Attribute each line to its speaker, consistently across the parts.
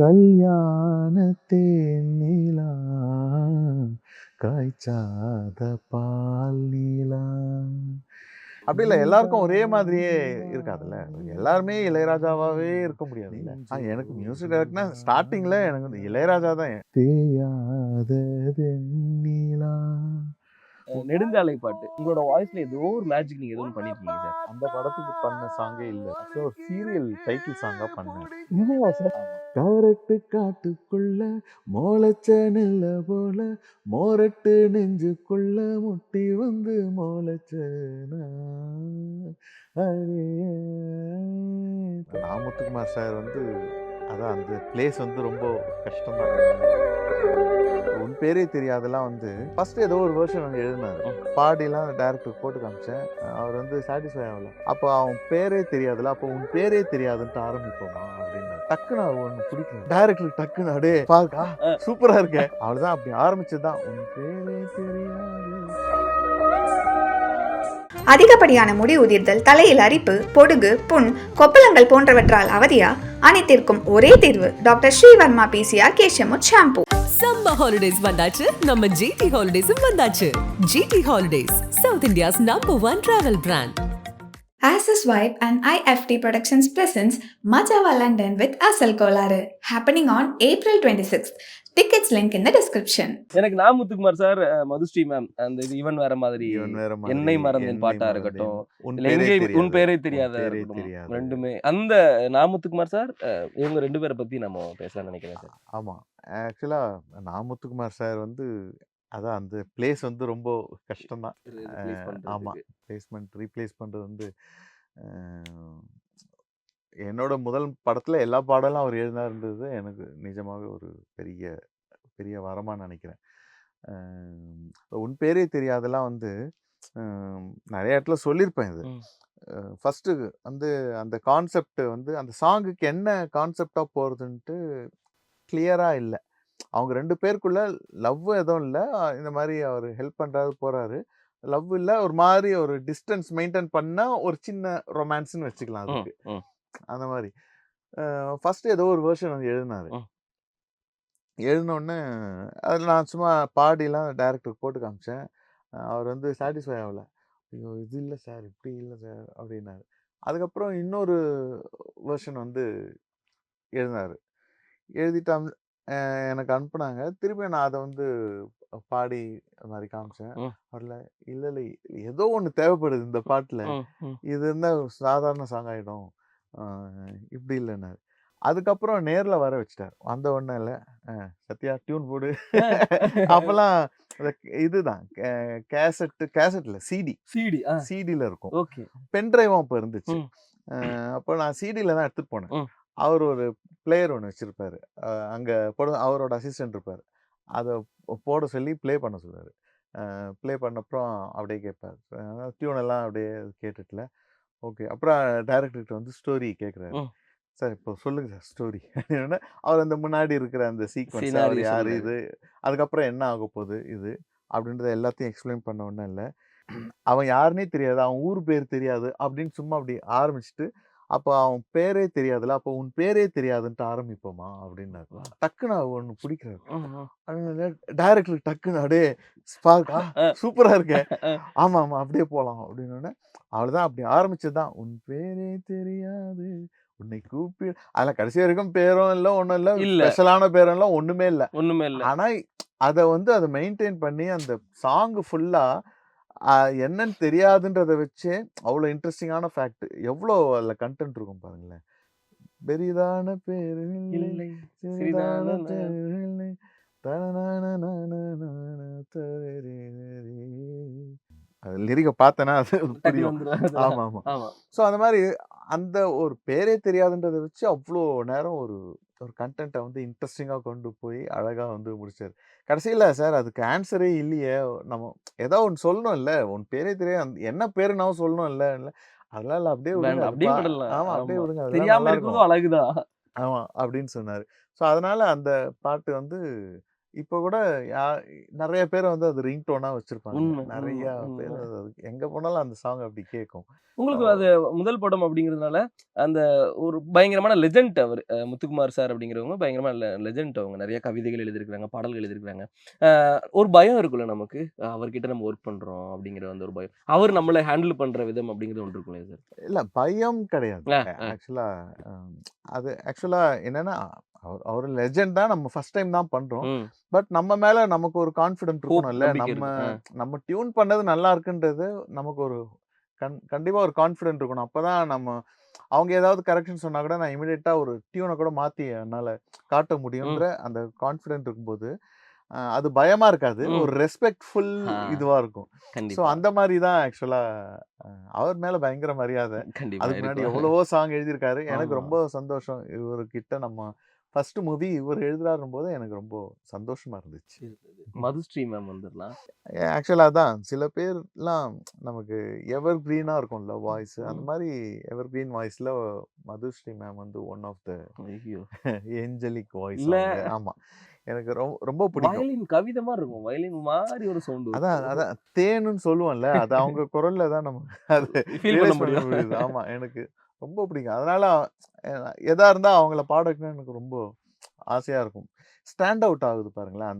Speaker 1: கல்யாண தேனிலா காய்ச்சாத பால் நீலா. அப்படி இல்ல, எல்லாருக்கும் ஒரே மாதிரியே இருக்காதுல்ல. எல்லாருமே இளையராஜாவாவே இருக்க முடியாதுல்ல. எனக்கு மியூசிக் டைரக்டர்னா ஸ்டார்ட்டிங்ல எனக்கு வந்து இளையராஜா தான். தேயாத வெண்ணிலா.
Speaker 2: நெடுஞ்சாலை பாட்டு. உங்களோட வாய்ஸ்ல ஏதோ ஒரு மேஜிக் நீங்க ஏதோ ஒண்ணு பண்ணியிருக்கீங்க சார்.
Speaker 1: அந்த படத்துக்கு பண்ண சாங்கே இல்ல. ஆக்சுவலா ஒரு சீரியல் டைட்டில் சாங்கா பண்ணேன். இதுவா சார்? கரட்டு காட்டுக்குள்ள மோளச்ச நெல்ல போல மோரட்டு நெஞ்சுக்குள்ள முட்டி வந்து மோளச்ச நாமத்துக்குமார் சார் வந்து அதான் அந்த பிளேஸ் வந்து ரொம்ப கஷ்டம்தான். உன் பேரே தெரியாதெல்லாம் வந்து ஃபர்ஸ்ட் ஏதோ ஒரு வெர்ஷன் வந்து எழுதினாரு. பாடிலாம் டைரக்டர் போட்டு காமிச்சேன். அவர் வந்து சாட்டிஸ்ஃபை ஆகல. அப்போ அவன் பேரே தெரியாதுல, அப்போ உன் பேரே தெரியாதுன்ட்டு ஆரம்பிப்போமா அப்படின்னாரு. டக்குன்னு அவர் ஒன்று பிடிக்கல. டைரக்டர் டக்குன்னு அடே பாருக்கா சூப்பரா இருக்கே. அவ்வளவுதான், அப்படி ஆரம்பிச்சதுதான் உன் பேரே தெரியாது.
Speaker 3: அதிகப்படியான முடி உதிர்தல், தலையில் அரிப்பு, பொடுகு, புண், கொப்பளங்கள் போன்றவற்றால் அவதியா? அனைத்திற்கும் ஒரே தீர்வு டாக்டர் ஸ்ரீவர்மா பிசிஆர் கேஷமுத் ஷாம்பு.
Speaker 4: சம்மர் ஹாலிடேஸ் வந்தாச்சு, நம்ம ஜிடி ஹாலிடேஸும் வந்தாச்சு. GT holidays, south India's #1 travel brand.
Speaker 3: Access Vibe and IFT Productions presents Majava London with Asal Kolaru, happening on April 26th. Tickets link in the description.
Speaker 2: எனக்கு Muthukumar sir, Madhushree ma'am அந்த இது இவன் வேற மாதிரி, என்னை மறந்தேன் பாட்டா இருக்கட்டும், உன் பேரே தெரியாத இருக்கட்டும், ரெண்டுமே அந்த முத்துக்குமார் சார் இவங்க 2 பேரை பத்தி நம்ம பேசலாம் நினைக்கிறேன் சார்.
Speaker 1: ஆமா, ஆக்சுவலா முத்துக்குமார் சார் வந்து அதான் அந்த பிளேஸ் வந்து ரொம்ப கஷ்டம் தான். ஆமா, பிளேஸ்மெண்ட் ரீப்ளேஸ் பண்றது வந்து என்னோட முதல் படத்துல எல்லா பாடலும் அவர் எழுதினாருன்றது எனக்கு நிஜமாக ஒரு பெரிய பெரிய வரமா நினைக்கிறேன். உன் பேரே தெரியாதெல்லாம் வந்து நிறைய இடத்துல சொல்லியிருப்பேன். இது ஃபர்ஸ்ட்டு வந்து அந்த கான்செப்ட் வந்து அந்த சாங்குக்கு என்ன கான்செப்டாக போகிறதுன்ட்டு கிளியராக இல்லை. அவங்க 2 பேருக்குள்ள லவ் எதுவும் இல்லை. இந்த மாதிரி அவர் ஹெல்ப் பண்ணுறாரு போகிறாரு, லவ் இல்லை, ஒரு மாதிரி ஒரு டிஸ்டன்ஸ் மெயின்டைன் பண்ணால் ஒரு சின்ன ரொமான்ஸ்ன்னு வச்சுக்கலாம் அதுக்கு. அந்த மாதிரி ஃபர்ஸ்ட் ஏதோ ஒரு வெர்ஷன் வந்து எழுதினாரு. எழுதினோடனே அதில் நான் சும்மா பாடிலாம் டைரக்டருக்கு போட்டு காமிச்சேன். அவர் வந்து சாட்டிஸ்ஃபை ஆகலை. ஐயோ இது இல்லை சார், இப்படி இல்லை சார் அப்படின்னாரு. அதுக்கப்புறம் இன்னொரு வெர்ஷன் வந்து எழுதினார். எழுதிட்டு எனக்கு அனுப்புனாங்க. திருப்பி நான் அதை வந்து பாடி அது மாதிரி காமிச்சேன். அதில் இல்லை இல்லை ஏதோ ஒன்று தேவைப்படுது இந்த பாட்டில், இது இருந்தால் சாதாரண சாங் ஆகிடும், இப்படி இல்லைன்னாரு. அதுக்கப்புறம் நேர்ல வர வச்சுட்டார். வந்த உடனே இல்லை சத்யா டியூன் போடு. அப்பெல்லாம் இதுதான் கேசட்ல சிடில இருக்கும். பென்ட்ரைவும் அப்போ இருந்துச்சு. அப்போ நான் சிடில தான் எடுத்துட்டு போனேன். அவர் ஒரு பிளேயர் ஒன்று வச்சிருப்பாரு, அங்கே அவரோட அசிஸ்டன்ட் இருப்பார். அதை போட சொல்லி ப்ளே பண்ண சொல்லுவார். ப்ளே பண்ணப்புறம் அப்படியே கேட்பார், டியூன் எல்லாம் அப்படியே கேட்டுட்டுல ஓகே. அப்புறம் டைரக்டர்கிட்ட வந்து ஸ்டோரி கேட்குறாரு. சார் இப்போ சொல்லுங்க சார் ஸ்டோரி. அவர் அந்த முன்னாடி இருக்கிற அந்த சீக்வன்ஸ், அவர் யார், இது அதுக்கப்புறம் என்ன ஆக போகுது இது அப்படின்றத எல்லாத்தையும் எக்ஸ்பிளைன் பண்ண ஒன்றும் இல்லை. அவன் யாருன்னே தெரியாது, அவன் ஊர் பேர் தெரியாது அப்படின்னு சும்மா அப்படி ஆரம்பிச்சுட்டு, அப்போ அவன் பேரே தெரியாதுல்ல, அப்போ உன் பேரே தெரியாதுன்ட்டு ஆரம்பிப்போமா அப்படின்னாரு. டக்குன்னு ஒன்று பிடிக்கிறாரு. டைரக்டருக்கு டக்குன்னு அடே ஸ்பார்க்கா சூப்பரா இருக்கேன், ஆமா ஆமா அப்படியே போகலாம் அப்படின்னு. அவ்வளோதான், அப்படி ஆரம்பிச்சதுதான் உன் பேரே தெரியாது உன்னை கூப்பி. அதில் கடைசி வரைக்கும் பேரும் இல்லை, ஒன்றும் இல்லை, ஸ்பெஷலான பேரும் இல்லை, ஒன்றுமே இல்லை. ஆனால் அதை வந்து அதை மெயின்டைன் பண்ணி அந்த சாங்கு ஃபுல்லாக என்னன்னு தெரியாதுன்றதை வச்சு அவ்வளோ இன்ட்ரெஸ்டிங்கான ஃபேக்ட், எவ்வளோ அதில் கண்டென்ட் இருக்கும் பாருங்களேன். பெரிதான பேரு இல்லை, சிறிதான பேரு இல்லை, லிரிக்கை பார்த்தேன்னா அது புரியும். ஆமா ஆமா. ஸோ அந்த மாதிரி அந்த ஒரு பேரே தெரியாதுன்றதை வச்சு அவ்வளோ நேரம் ஒரு ஒரு கண்டென்ட்டை வந்து இன்ட்ரெஸ்டிங்காக கொண்டு போய் அழகாக வந்து முடிச்சார். கடைசியில் சார் அதுக்கு ஆன்சரே இல்லையே, நம்ம ஏதோ ஒன்று சொல்லணும் இல்லை, உன் பேரே தெரியாது என்ன பேருனாவும் சொல்லணும் இல்லை இல்லை, அதெல்லாம் இல்லை, அப்படியே விடுங்க. ஆமாம் அப்படியே விடுங்க, அதெல்லாம் அழகுதான். ஆமாம் அப்படின்னு சொன்னார். ஸோ அதனால அந்த பாட்டு வந்து இப்போ கூட யா நெறைய பேர் வந்து அது ரிங்டோனா வச்சிருப்பாங்க.
Speaker 2: உண்மை, உண்மை,
Speaker 1: நெறையா பேர்
Speaker 2: உண்மை.
Speaker 1: அது எங்க போனாலும் அந்த சாங் அப்படி கேட்கும்.
Speaker 2: உங்களுக்கு
Speaker 1: ஓ!
Speaker 2: அது முதல் படம் அப்படிங்கிறதுனால, அந்த ஒரு பயங்கரமான லெஜெண்ட் அவரு. முத்துக்குமார் சார் அப்படிங்கிறவங்க பயங்கரமான லெஜெண்ட் அவங்க. நெறைய கவிதைகள் எழுதியிருக்கிறாங்க, பாடல்கள் எழுதியிருக்கிறாங்க. ஒரு பயம் இருக்குல்ல நமக்கு. அவர்கிட்ட நம்ம ஒர்க் பண்றோம் அப்படிங்கிற அந்த ஒரு பயம். அவர் நம்மள ஹேண்டில் பண்ற விதம் அப்படிங்கிறது ஒண்ணு இருக்கும் இல்லையா சார்?
Speaker 1: இல்ல பயம் கிடையாது.
Speaker 2: அ, அ.
Speaker 1: ஆக்சுவலா அ அது ஆக்சுவலா என்னன்னா, அவரு லெஜெண்ட் தான். நம்ம ஃபர்ஸ்ட் டைம் தான் பண்றோம்.
Speaker 2: ம்.
Speaker 1: பட் நம்ம மேல நமக்கு ஒரு கான்ஃபிடென்ட்
Speaker 2: ஹோப்
Speaker 1: இருக்கணும்ல.
Speaker 2: நம்பிக்கை
Speaker 1: நம்ம
Speaker 2: இருக்கும்.
Speaker 1: நம்ம டியூன் பண்ணது நல்லா இருக்குன்றது நமக்கு ஒரு கண்டிப்பா ஒரு கான்ஃபிடென்ட் இருக்கணும். அப்பதான் நம்ம அவங்க ஏதாவது கரெக்ஷன் சொன்னா கூட நான் இமிடியேட்டா ஒரு டியூன கூட மாத்தி என்னால காட்ட
Speaker 2: ம்.
Speaker 1: முடியுன்ற அந்த கான்ஃபிடென்ட் இருக்கும்போது, அது பயமா இருக்காது.
Speaker 2: ம்.
Speaker 1: ஒரு ரெஸ்பெக்ட்ஃபுல்
Speaker 2: ஆ.
Speaker 1: இதுவா இருக்கும். ஸோ
Speaker 2: கண்டிப்பா.
Speaker 1: அந்த மாரி தான் ஆக்சுவலா அவர் மேல பயங்கர மரியாதை.
Speaker 2: கண்டிப்பா
Speaker 1: அதுக்கு முன்னாடி
Speaker 2: இருக்கும்.
Speaker 1: எவ்வளவோ சாங் எழுதியிருக்காரு. எனக்கு
Speaker 2: ஆமா.
Speaker 1: ரொம்ப சந்தோஷம். இவருகிட்ட நம்ம ஃபர்ஸ்ட் மூவி இவர் எழுதுறாருன்னும்போது எனக்கு ரொம்ப சந்தோஷமா இருந்துச்சு.
Speaker 2: மதுஸ்ரீ மேம் வந்துரலாம்.
Speaker 1: ஆக்சுவலா அதான் சில பேர்லாம் நமக்கு எவர் கிரீனா இருக்கும்ல வாய்ஸ். அந்த
Speaker 2: ம்.
Speaker 1: மாரி எவர் கிரீன் வாய்ஸ்ல மதுஸ்ரீ மேம் வந்து ஒன் ஆஃப் த
Speaker 2: ஐயோ!
Speaker 1: ஏஞ்சலிக் வாய்ஸ்
Speaker 2: இல்ல
Speaker 1: அவங்க. ஆமா. எனக்கு ரொம்ப பிடிக்கும்.
Speaker 2: வயலின் கவிதை மாரி இருக்கும். வயலின் மாரி ஒரு சவுண்ட் வரும்.
Speaker 1: அதான் தேனுன்னு சொல்லுவோம்ல. அது அவங்க குரல்ல தான் நம்ம அது
Speaker 2: ஃபீல் பண்ண
Speaker 1: ரியலைஸ் பண்ண
Speaker 2: முடியும்.
Speaker 1: முடியுது. ஆமா. எனக்கு ரொம்ப பிடிக்கும். அதனால அ எதா இருந்தா அவங்கள பாட வைக்கணும்னு எனக்கு ரொம்ப ஆசையா இருக்கும். ஸ்டாண்ட் அவுட் ஆகுது பாருங்களேன்.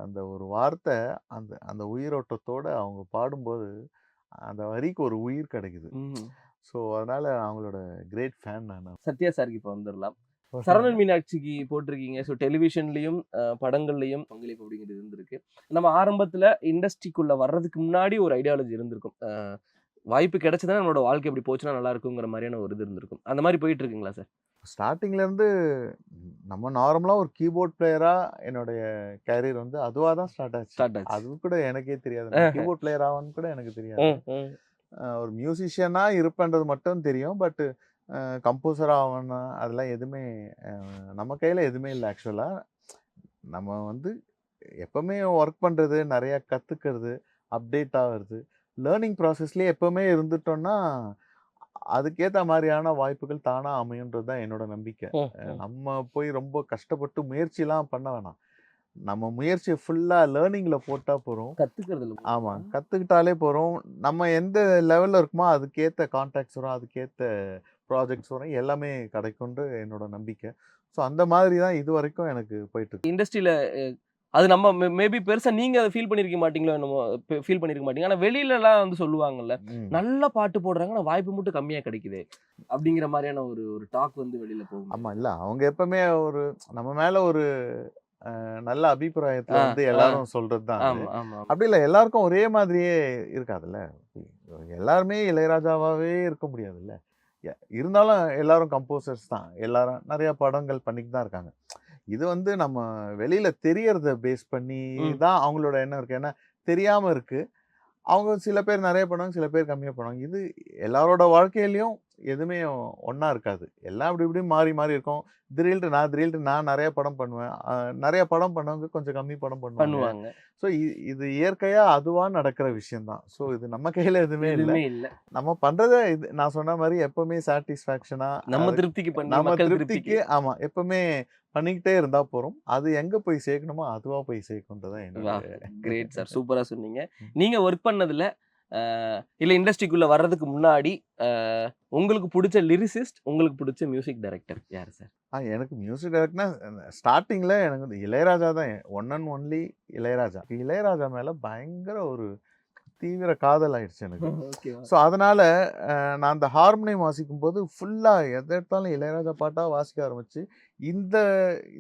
Speaker 1: அந்த ஒரு வார்த்தை அந்த அந்த உயிரோட்டத்தோட அவங்க பாடும்போது, அந்த வரிக்கு ஒரு உயிர் கிடைக்குது.
Speaker 2: ம்.
Speaker 1: ஸோ அதனால அவங்களோட கிரேட் ஃபேன் நானு.
Speaker 2: சத்யா சார்க்கு இப்ப வந்துரலாம். சரவணன் மீனாட்சிக்கு போட்டிருக்கீங்க. ஸோ டெலிவிஷன்லயும், படங்கள்லயும் பங்களிப்பு அப்படிங்கிறது இருந்திருக்கு. நம்ம ஆரம்பத்துல இண்டஸ்ட்ரிக்குள்ள வர்றதுக்கு முன்னாடி ஒரு ஐடியாலஜி இருந்திருக்கும். வாய்ப்பு கிடைச்சதுனா நம்மளோட வாழ்க்கை இப்படி போச்சுன்னா நல்லா இருக்குங்கிற மாரியான ஒரு இது இருந்திருக்கும். அந்த மாரி போயிட்டு இருக்குங்களா சார்?
Speaker 1: ஸ்டார்ட்டிங்ல இருந்து நம்ம நார்மலா ஒரு கீபோர்ட் பிளேயரா என்னுடைய கேரியர் வந்து அதுவா தான் ஸ்டார்ட் ஆச்சு.
Speaker 2: ஸ்டார்ட் ஆச்சு.
Speaker 1: அது கூட எனக்கே தெரியாது. நான்
Speaker 2: ஆஹ.
Speaker 1: கீபோர்ட் பிளேயர் ஆவேன்னு கூட எனக்கு தெரியாது.
Speaker 2: ம், ம்.
Speaker 1: ஒரு மியூசிஷியனா இருப்பேன்றது மட்டும் தெரியும். பட் கம்போசர் ஆவேன்னா அதெல்லாம் எதுவுமே நம்ம கையில எதுவுமே இல்ல ஆக்சுவலா. நம்ம வந்து எப்பவுமே ஒர்க் பண்றது, நெறைய கத்துக்கிறது, அப்டேட் ஆகுறது, லேர்னிங் ப்ராசஸ்லயே எப்பவுமே இருந்துட்டோம்னா, அதுக்கேத்த மாரியான வாய்ப்புகள் தானா அமையுன்றது தான் என்னோட நம்பிக்கை.
Speaker 2: ம், ம்.
Speaker 1: நம்ம போய் ரொம்ப கஷ்டப்பட்டு முயற்சிலாம் பண்ண வேணாம். நம்ம முயற்சிய ஃபுல்லா லேர்னிங்ல போட்டா போதும்.
Speaker 2: கத்துக்கிறதுல
Speaker 1: ஆமா.
Speaker 2: போறீங்களா?
Speaker 1: கத்துக்கிட்டாலே போதும். நம்ம எந்த லெவல்ல இருக்கோமோ அதுக்கேத்த கான்டாக்ட்ஸ் வரும். அதுக்கேத்த ப்ராஜெக்ட்ஸ் வரும். எல்லாமே கிடைக்கும்ன்று என்னோட நம்பிக்கை. ஸோ அந்த மாதிரி தான் இதுவரைக்கும் எனக்கு போயிட்டுருக்கு.
Speaker 2: இண்டஸ்ட்ரியில அது நம்ம மேபி பெருசா நீங்க அத ஃபீல் பண்ணியிருக்க மாட்டீங்களோ என்னமோ! ஃபீல் பண்ணியிருக்க மாட்டீங்க. ஆனா வெளிலலாம் வந்து சொல்லுவாங்கல்ல,
Speaker 1: ம்.
Speaker 2: நல்ல பாட்டு போடுறாங்க. ஆனா வாய்ப்பு மட்டும் கம்மியா கிடைக்குதே! அப்படிங்கிற மாரியான ஒரு ஒரு டாக் வந்து வெளில போகுமே!
Speaker 1: ஆமா. இல்ல அவங்க எப்பவுமே ஒரு நம்ம மேல ஒரு நல்ல அபிப்பிராயத்துல
Speaker 2: ஆ,
Speaker 1: வந்து
Speaker 2: ஆ.
Speaker 1: எல்லாரும் சொல்றது தான் அது.
Speaker 2: ஆமா, ஆமா.
Speaker 1: அப்படி இல்ல எல்லாருக்கும் ஒரே மாதிரியே இருக்காதுல்ல. எல்லாருமே இளையராஜாவாவே இருக்க முடியாதுல்ல. இருந்தாலும் எல்லாரும் கம்போசர்ஸ் தான். எல்லாரும் நெறைய படங்கள் பண்ணிட்டு தான் இருக்காங்க. இது வந்து நம்ம வெளியில தெரியறத பேஸ் பண்ணி
Speaker 2: ம்.
Speaker 1: தான் அவங்களோட எண்ணம் இருக்கு. ஏன்னா தெரியாம இருக்கு. அவங்க சில பேர் நெறைய பண்ணுவாங்க, சில பேர் கம்மியா பண்ணுவாங்க. இது எல்லாரோட வாழ்க்கையிலயும் எதுவுமே ஒண்ணா இருக்காது. எல்லாம் அப்படி இப்படி மாறி மாறி இருக்கும். திடீர்ன்ட்டு நான் நெறைய படம் பண்ணுவேன். நெறைய படம் பண்ணவங்க கொஞ்சம் கம்மி படம் பண்ணுவாங்க.
Speaker 2: பண்ணுவாங்க.
Speaker 1: ஸோ இது இயற்கையா அதுவா நடக்கிற விஷயம் தான். ஸோ இது நம்ம கையில எதுவுமே இல்ல.
Speaker 2: எதுவுமே இல்ல.
Speaker 1: நம்ம பண்றத இது நான் சொன்ன மாரி எப்பவுமே சாட்டிஸ்ஃபேக்ஷனா
Speaker 2: நம்ம திருப்திக்கு பண்ணி,
Speaker 1: நம்ம
Speaker 2: மக்கள்
Speaker 1: திருப்திக்கு
Speaker 2: திருப்திக்கு.
Speaker 1: ஆமா. எப்பவுமே பண்ணிக்கிட்டே இருந்தா போதும். அது எங்க போய் சேர்க்கணுமோ அதுவா போய் சேர்க்கும்ன்றது தான் என்னோட
Speaker 2: வாவ்! Great sir. சூப்பரா சொன்னீங்க.
Speaker 1: ம்.
Speaker 2: நீங்க ஒர்க் பண்ணதுல, அ இல்ல இண்டஸ்ட்ரிக்குள்ள வர்றதுக்கு முன்னாடி, உங்களுக்கு புடிச்ச லிரிசிஸ்ட், உங்களுக்கு புடிச்ச மியூசிக் டைரக்டர் யாரு சார்?
Speaker 1: எனக்கு மியூசிக் டைரக்டர்னா ஸ்டார்ட்டிங்ல எனக்கு வந்து இளையராஜா தான். One and only Ilaiyaraaja. Ilaiyaraaja மேல பயங்கர ஒரு தீவிர காதல் ஆயிடுச்சு எனக்கு.
Speaker 2: ஓகேவா.
Speaker 1: ஸோ அதனால நான் அந்த ஹார்மோனியம் வாசிக்கும்போது ஃபுல்லா எத எடுத்தாலும் இளையராஜா பாட்டா வாசிக்க ஆரம்பிச்சு, இந்த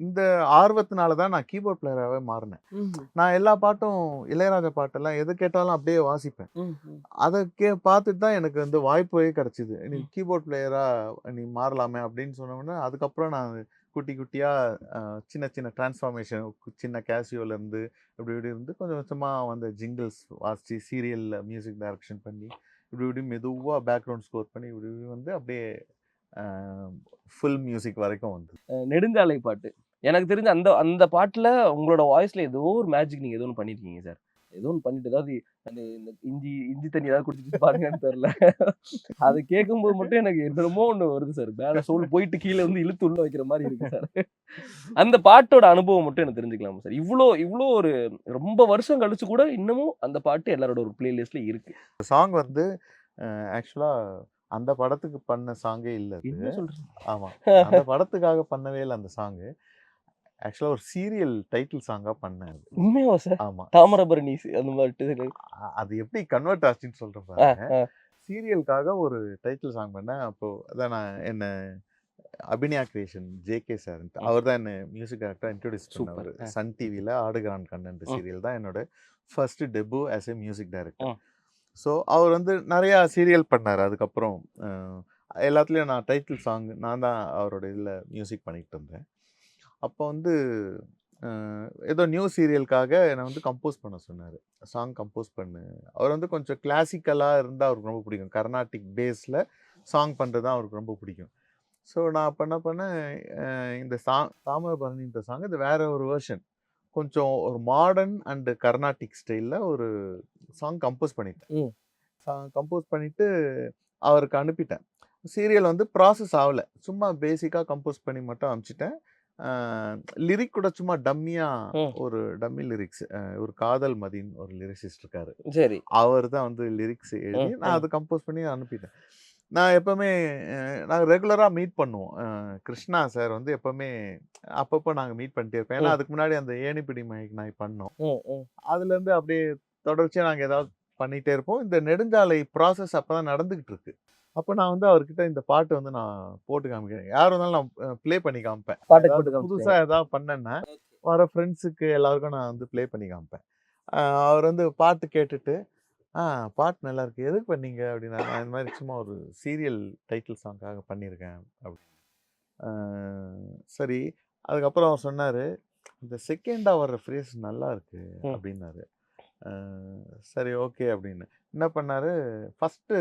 Speaker 1: இந்த ஆர்வத்தினால தான் நான் கீபோர்ட் பிளேயராவே மாறுனேன்.
Speaker 2: ம்.
Speaker 1: நான் எல்லா பாட்டும் இளையராஜா பாட்டெல்லாம் எது கேட்டாலும் அப்படியே வாசிப்பேன்.
Speaker 2: ம். ம்.
Speaker 1: அத பார்த்துட்டு தான் எனக்கு வந்து வாய்ப்பே கிடைச்சது. "நீ
Speaker 2: ம்.
Speaker 1: கீபோர்ட் பிளேயரா நீ மாறலாமே" அப்படின்னு சொன்ன உடனே, அதுக்கப்புறம் நான் குட்டி குட்டியா அ சின்ன சின்ன டிரான்ஸ்ஃபார்மேஷன் சின்ன கேசியோலருந்து இப்படி இப்படி இருந்து கொஞ்சம் கொஞ்சமா வந்த ஜிங்கிள்ஸ் வாசிச்சு, சீரியல்ல மியூசிக் டைரக்ஷன் பண்ணி, இப்படி இப்படி மெதுவா பேக்ரவுண்ட் ஸ்கோர் பண்ணி இப்படி இப்படி வந்து அப்படியே அ ஃபுல் மியூசிக் வரைக்கும் வந்தது.
Speaker 2: நெடுஞ்சாலை பாட்டு. எனக்கு தெரிஞ்சு அந்த அந்த பாட்டுல உங்களோட வாய்ஸ்ல ஏதோ ஒரு மேஜிக் நீங்க ஏதோ ஒண்ணு பண்ணியிருக்கீங்க சார். ஏதோ ஒன்று பண்ணிட்டு ஏதாவது அந்த இந்த இஞ்சி தண்ணி ஏதாவது குடிச்சிட்டு பாருங்கன்னு தெரியல. அதை கேட்கும்போது மட்டும் எனக்கு என்னமோ ஒண்ணு வருது சார். மேல சோல் போயிட்டு கீழே வந்து இழுத்து உள்ள வைக்கிற மாதிரி இருக்கு சார். அந்த பாட்டோட அனுபவம் மட்டும் எனக்கு தெரிஞ்சுக்கலாமா சார்? இவ்வளோ ஒரு ரொம்ப வருஷம் கழிச்சு கூட இன்னமும் அந்த பாட்டு எல்லாரோட ஒரு பிளேலிஸ்ட்ல இருக்கு.
Speaker 1: சாங் வந்து ஆக்சுவலா அந்த படத்துக்கு பண்ண சாங்கே இல்ல அது.
Speaker 2: என்ன சொல்றீங்க?
Speaker 1: ஆமா. அந்த படத்துக்காக பண்ணவே இல்ல அந்த சாங்கு. ஆக்சுவலா ஒரு சீரியல் டைட்டில் சாங்கா பண்ணேன் அது.
Speaker 2: உண்மையாவா சார்?
Speaker 1: ஆமா.
Speaker 2: தாமிரபரணி அந்த மாதிரி.
Speaker 1: அது எப்படி கன்வெர்ட் ஆச்சுன்னு சொல்றேன் பாருங்க. சீரியலுக்காக ஒரு டைட்டில் சாங் பண்ணேன். அப்போ அதான் நான் என்ன அபிநயா கிரியேஷன் ஜேகே சார் அவர் தான் என்ன மியூசிக் டைரக்டரா இன்ட்ரோடியூஸ் பண்ணவர். சன் டிவில ஆடுகிறான் கண்ணன் சீரியல் தான் என்னோட first debut as a music director. So அவர் வந்து நிறையா சீரியல் பண்ணார். அதுக்கப்புறம் எல்லாத்துலேயும் நான் டைட்டில் சாங் நான் தான் அவரோட இதில் மியூசிக் பண்ணிகிட்டு இருந்தேன். அப்போ வந்து ஏதோ நியூ சீரியலுக்காக என்னை வந்து கம்போஸ் பண்ண சொன்னார். சாங் கம்போஸ் பண்ணு. அவர் வந்து கொஞ்சம் கிளாசிக்கலாக இருந்தால் அவருக்கு ரொம்ப பிடிக்கும். கர்நாடிக் பேஸில் சாங் பண்ணுறது தான் அவருக்கு ரொம்ப பிடிக்கும். ஸோ நான் பண்ண இந்த தாமிரபரணின்ற சாங் இது வேற ஒரு வெர்ஷன். கொஞ்சம் ஒரு மாடர்ன் அண்டு கர்நாடிக் ஸ்டைலில் ஒரு சாங் கம்போஸ் பண்ணிட்டேன். கம்போஸ் பண்ணிவிட்டு அவருக்கு அனுப்பிட்டேன். சீரியல் வந்து ப்ராசஸ் ஆகலை. சும்மா பேசிக்காக கம்போஸ் பண்ணி மட்டும் அனுப்பிச்சிட்டேன். லிரிக் கூட சும்மா டம்மியாக ஒரு டம்மி லிரிக்ஸ். ஒரு காதல் மதின்னு ஒரு லிரிக்ஸிஸ்ட் இருக்காரு.
Speaker 2: சரி.
Speaker 1: அவர் தான் வந்து லிரிக்ஸ் எழுதி நான் அதை கம்போஸ் பண்ணி அனுப்பிட்டேன். நான் எப்போவுமே நாங்கள் ரெகுலராக மீட் பண்ணுவோம். கிருஷ்ணா சார் வந்து எப்போவுமே அப்பப்போ நாங்கள் மீட் பண்ணிட்டே இருப்போம். ஏன்னா அதுக்கு முன்னாடி அந்த ஏணிப்பிடி மைக் நாய் பண்ணோம். அதுலேருந்து அப்படியே தொடர்ச்சியாக நாங்கள் ஏதாவது பண்ணிகிட்டே இருப்போம். இந்த நெடுஞ்சாலை ப்ராசஸ் அப்போ தான் நடந்துக்கிட்டு இருக்கு. அப்போ நான் வந்து அவர்கிட்ட இந்த பாட்டு வந்து நான் போட்டு காமிக்கிறேன். யார் இருந்தாலும் நான் ப்ளே பண்ணி காமிப்பேன். புதுசாக ஏதாவது பண்ணேன்னா வர ஃப்ரெண்ட்ஸுக்கு எல்லாருக்கும் நான் வந்து ப்ளே பண்ணி காமிப்பேன். அவர் வந்து பாட்டு கேட்டுட்டு பாட்டு நல்லா இருக்கு. எதுக்கு பண்ணீங்க அப்படின்னா, நான் இந்த மாதிரி சும்மா ஒரு சீரியல் டைட்டில் சாங்காக பண்ணியிருக்கேன் அப்படின்னு. சரி. அதுக்கப்புறம் அவர் சொன்னார், இந்த செகண்டாக வர்ற ஃப்ரேஸ் நல்லா இருக்கு அப்படின்னாரு. சரி ஓகே அப்படின்னு என்ன பண்ணார், ஃபஸ்ட்டு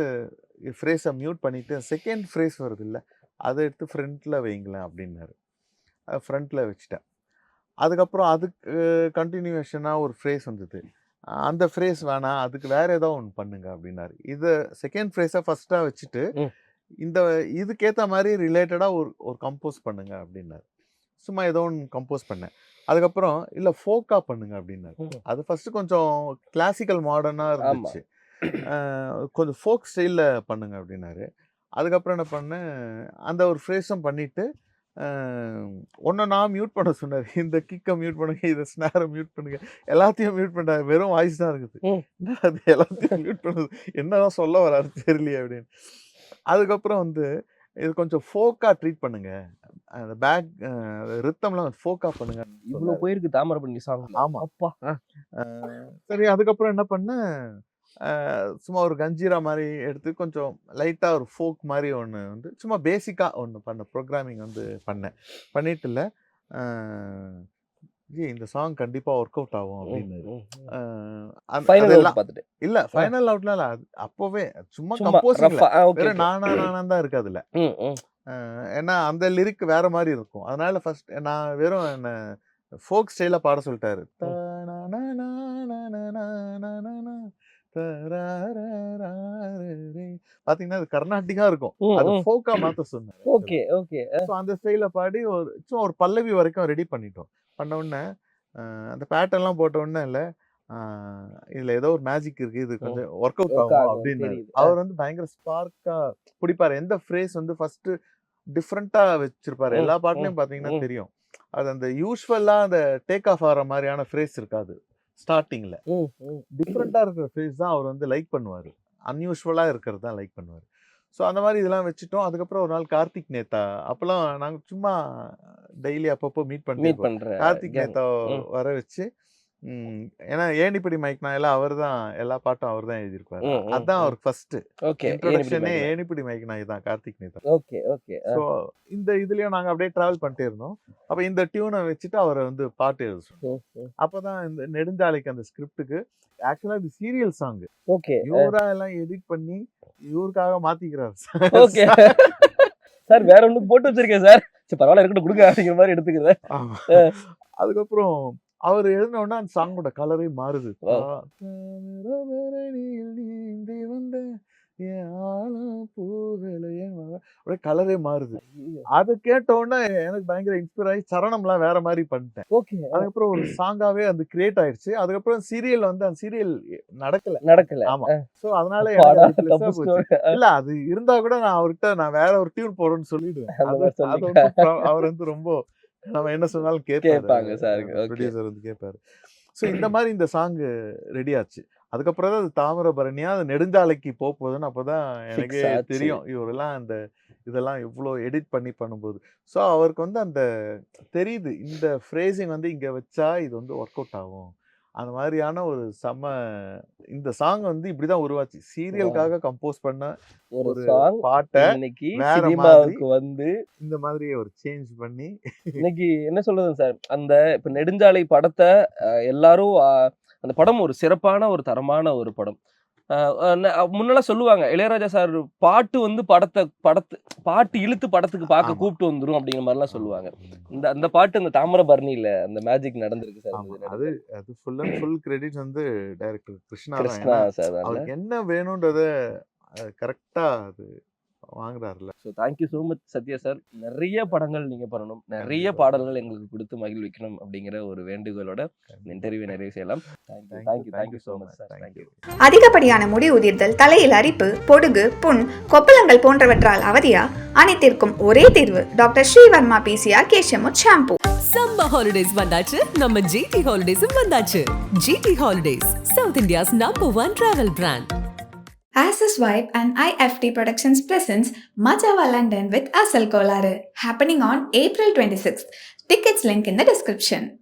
Speaker 1: ஃப்ரேஸை மியூட் பண்ணிவிட்டு செகண்ட் ஃப்ரேஸ் வருது இல்லை அதை எடுத்து ஃப்ரண்ட்டில் வைங்களேன் அப்படின்னாரு. ஃப்ரண்ட்டில் வச்சுட்டேன். அதுக்கப்புறம் அதுக்கு கண்டினியூஷனாக ஒரு ஃப்ரேஸ் வந்தது. அந்த ஃப்ரேஸ் வேணாம், அதுக்கு வேற ஏதோ ஒன்று பண்ணுங்க அப்படின்னாரு. இதை செகண்ட் ஃப்ரேஸை ஃபர்ஸ்ட்டாக வச்சுட்டு இந்த இதுக்கேற்ற மாதிரி ரிலேட்டடாக ஒரு கம்போஸ் பண்ணுங்க அப்படின்னாரு. சும்மா ஏதோ ஒன்று கம்போஸ் பண்ணேன். அதுக்கப்புறம் இல்லை ஃபோக்காக பண்ணுங்க அப்படின்னாரு. அது ஃபஸ்ட்டு கொஞ்சம் கிளாசிக்கல் மாடர்னாக இருந்துச்சு. கொஞ்சம் ஃபோக் ஸ்டைலில் பண்ணுங்க அப்படின்னாரு. அதுக்கப்புறம் என்ன பண்ணேன், அந்த ஒரு ஃப்ரேஸும் பண்ணிவிட்டு ஒன்று நான் மியூட் பண்ண சொன்னார். இந்த கிக்கை மியூட் பண்ணுங்க, இதை ஸ்னாரை மியூட் பண்ணுங்க, எல்லாத்தையும் மியூட் பண்ணாரு. வெறும் வாய்ஸ் தான் இருக்குது. என்ன அது எல்லாத்தையும் மியூட் பண்ணுது, என்னதான் சொல்ல வராரு தெரியலையே அப்படின்னு. அதுக்கப்புறம் வந்து இது கொஞ்சம் ஃபோக்காக ட்ரீட் பண்ணுங்க, அந்த பேக் ரித்தம்லாம் ஃபோக்காக பண்ணுங்க.
Speaker 2: இவ்வளோ போயிருக்கு தாமிரபரணி சாங்.
Speaker 1: ஆமாம்.
Speaker 2: அப்பா.
Speaker 1: சரி. அதுக்கப்புறம் என்ன பண்ணேன், சும்மா ஒரு கஞ்சீரா மாதிரி எடுத்து கொஞ்சம் லைட்டாக ஒரு ஃபோக் மாதிரி ஒன்று வந்து சும்மா பேசிக்காக ஒன்று பண்ண ப்ரோக்ராமிங் வந்து பண்ணிட்டு இல்லை இந்த சாங் கண்டிப்பாக ஒர்க் அவுட் ஆகும் அப்படின்னு. இல்லை ஃபைனல் அவுட்லாம் இல்லை, அது அப்போவே சும்மா கம்போசிங் வெறும் நானா தான் இருக்கு அதில். ஏன்னா அந்த லிரிக் வேற மாதிரி இருக்கும். அதனால ஃபர்ஸ்ட் நான் வெறும் என்ன ஃபோக் ஸ்டைலில் பாட சொல்லிட்டாரு. பாத்தீங்கன்னா அது கர்நாடிகா இருக்கும், அது ஃபோக்கா மாத்த சொன்னாரு.
Speaker 2: Okay okay.
Speaker 1: சோ அந்த ஸ்டைல பாடி ஒரு பல்லவி வரைக்கும் ரெடி பண்ணிட்டோம். பண்ண உடனே அந்த பேட்டர்ன்லாம் போட்ட உடனே இல்ல இதுல ஏதோ ஒரு மேஜிக் இருக்கு, இது கொஞ்சம் ஒர்க் அவுட் ஆகும் அப்படின்னு அவர் வந்து பயங்கர ஸ்பார்க்கா பிடிப்பாரு. எந்த ஃப்ரேஸ் வந்து ஃபர்ஸ்ட் டிஃப்ரெண்டா வச்சிருப்பாரு. எல்லா பாட்டுலயும் பாத்தீங்கன்னா தெரியும், அது அந்த யூஸ்வலா அந்த டேக் ஆஃப் ஆகிற மாதிரியான ஃப்ரேஸ் இருக்காது. ஸ்டார்டிங்ல டிஃப்ரெண்டா இருக்கிற ஃபேஸ் தான் அவர் வந்து லைக் பண்ணுவாரு. அன்யூஷுவலா இருக்கிறது தான் லைக் பண்ணுவாரு. ஸோ அந்த மாதிரி இதெல்லாம் வச்சுட்டோம். அதுக்கப்புறம் ஒரு நாள் கார்த்திக் நேதா, அப்பெல்லாம் நாங்க சும்மா டெய்லி அப்பப்போ மீட் பண்ணிருப்போம். கார்த்திக் நேதா வர வச்சு ஏன்னா ஏணிப்படி மைக் நாயெல்லாம் அவர் தான் எல்லா பாட்டும் அவர் தான் எழுதியிருப்பாரு. அதான் அவர் ஃபர்ஸ்ட் இன்ட்ரோடக்ஷனே ஏணிப்படி மைக் நாய் தான், கார்த்திக் நேதா.
Speaker 2: Okay okay.
Speaker 1: ஸோ இந்த இதுலயும் நாங்க அப்படியே டிராவல் பண்ணிட்டே இருந்தோம். அப்ப இந்த டியூனை வச்சுட்டு அவரை வந்து பாட்டு எழுத சொன்னோம். அப்பதான் இந்த நெடுஞ்சாலைக்கு அந்த ஸ்கிரிப்டுக்கு ஆக்சுவலா இது சீரியல் சாங்.
Speaker 2: ஓகே.
Speaker 1: இவரா எல்லாம் எடிட் பண்ணி இவருக்காக மாத்திக்கிறாரு.
Speaker 2: ஓகே சார், வேற ஒண்ணு போட்டு வச்சிருக்கேன் சார், சரி பரவாயில்ல இருக்கட்டும் கொடுங்க அப்படிங்கிற மாதிரி எடுத்துக்கிறேன்.
Speaker 1: அதுக்கப்புறம் அவர் எழுதின உடனே அந்த சாங்கோட கலரே மாறுது.
Speaker 2: Wow.
Speaker 1: தாமிரபரணியில் நீந்தி வந்த என் ஆலம் பூவேலையே அப்படியே கலரே மாறுது. அத கேட்ட உடனே எனக்கு பயங்கர இன்ஸ்பயர் ஆகி சரணம்லாம் வேற மாதிரி பண்ணிட்டேன்.
Speaker 2: ஓகே.
Speaker 1: அதுக்கப்புறம் ஒரு சாங்காவே அது கிரியேட் ஆயிடுச்சு. அதுக்கப்புறம் சீரியல் வந்து அந்த சீரியல் நடக்கல.
Speaker 2: நடக்கல.
Speaker 1: ஆமா. சோ அதனால
Speaker 2: அப்பாடா,
Speaker 1: எனக்கு அது பிளஸ்ஸா
Speaker 2: தப்பு
Speaker 1: போச்சு.
Speaker 2: story.
Speaker 1: இல்ல அது இருந்தா கூட நான் அவர்கிட்ட நான் வேற ஒரு டியூன் போடுறேன்னு சொல்லிடுவேன்.
Speaker 2: அந்த
Speaker 1: அது
Speaker 2: மாதிரி
Speaker 1: அது
Speaker 2: சொல்லிக்க.
Speaker 1: வந்து அவர் வந்து ரொம்ப நம்ம என்ன சொன்னாலும் கேட்பாரு.
Speaker 2: கேட்பாங்க சார். ஓகே.
Speaker 1: ப்ரொடியூசர் வந்து கேட்பாரு. ஸோ இந்த மாதிரி இந்த சாங் ரெடி ஆச்சு. அதுக்கப்புறம் தான் அது தாமிரபரணியா அது நெடுஞ்சாலைக்கு போகுதுன்னு அப்பதான்
Speaker 2: ஃபிக்ஸ்
Speaker 1: எனக்கே
Speaker 2: ஆச்சு.
Speaker 1: தெரியும். இவரெல்லாம் அந்த இதெல்லாம் இவ்ளோ எடிட் பண்ணும்போது. ஸோ அவருக்கு வந்து அந்த தெரியுது. இந்த ஃப்ரேசிங் வந்து இங்க வச்சா இது வந்து ஒர்க் அவுட் ஆகும். அந்த மாதிரியான ஒரு இந்த சாங் வந்து இப்படிதான் உருவாச்சு.
Speaker 2: Wow.
Speaker 1: சீரியலுக்காக கம்போஸ் பண்ண
Speaker 2: ஒரு
Speaker 1: ஒரு
Speaker 2: சாங்
Speaker 1: பாட்ட
Speaker 2: இன்னைக்கு
Speaker 1: வேற மாதிரி
Speaker 2: சினிமாவுக்கு வந்து
Speaker 1: இந்த மாதிரி ஒரு சேஞ்ச் பண்ணி
Speaker 2: இன்னைக்கு என்ன சொல்றது சார், அந்த இப்ப நெடுஞ்சாலை படத்த எல்லாரும் அந்த படம் ஒரு சிறப்பான ஒரு தரமான ஒரு படம். முன்னெல்லாம் சொல்லுவாங்க, இளையராஜா சார் பாட்டு வந்து பாட்டு இழுத்து படத்துக்கு பார்க்க
Speaker 1: ஆமா.
Speaker 2: கூப்பிட்டு வந்துரும் அப்படிங்கிற மாதிரிலாம்
Speaker 1: ஆமா.
Speaker 2: சொல்லுவாங்க. அந்த பாட்டு அந்த தாமிரபரணியில அந்த மேஜிக் நடந்திருக்கு சார்.
Speaker 1: ஆமா.
Speaker 2: இந்த
Speaker 1: அது
Speaker 2: நெடுஞ்சாலை.
Speaker 1: அது ஃபுல் அண்ட் ஃபுல் கிரெடிட் வந்து டைரக்டர் கிருஷ்ணா தான்.
Speaker 2: கிருஷ்ணா
Speaker 1: ஏன்னா
Speaker 2: சார் தானே.
Speaker 1: அவருக்கு என்ன வேணும்ன்றத கரெக்ட்டா அது வாங்குறாருல்ல.
Speaker 2: So thank you so much Sathya sir. நிறைய படங்கள் நீங்க பண்ணணும். நிறைய
Speaker 1: கண்டிப்பா.
Speaker 2: பாடல்கள் எங்களுக்கு கொடுத்து மகிழ்விக்கணும் அப்படிங்கிற ஒரு வேண்டுகோளோட இந்த
Speaker 1: கண்டிப்பா.
Speaker 2: இன்டர்வியூ நிறைவு செய்யலாம். Thank you so much sir. Thank you.
Speaker 3: அதிகப்படியான முடி உதிர்தல், தலையில் அரிப்பு, பொடுகு, புண், கொப்பளங்கள் போன்றவற்றால் அவதியா? அனைத்திற்கும் ஒரே தீர்வு டாக்டர் ஸ்ரீவர்மா பிசிஆர் கேஷமுத் ஷாம்பு.
Speaker 4: சம்மர் ஹாலிடேஸ் வந்தாச்சு, நம்ம ஜிடி ஹாலிடேஸும் வந்தாச்சு. GT holidays, south India's #1 travel brand.
Speaker 3: Asus Vibe and IFT Productions presents Majawa London with Asal Kolare, happening on April 26th. Tickets link in the description.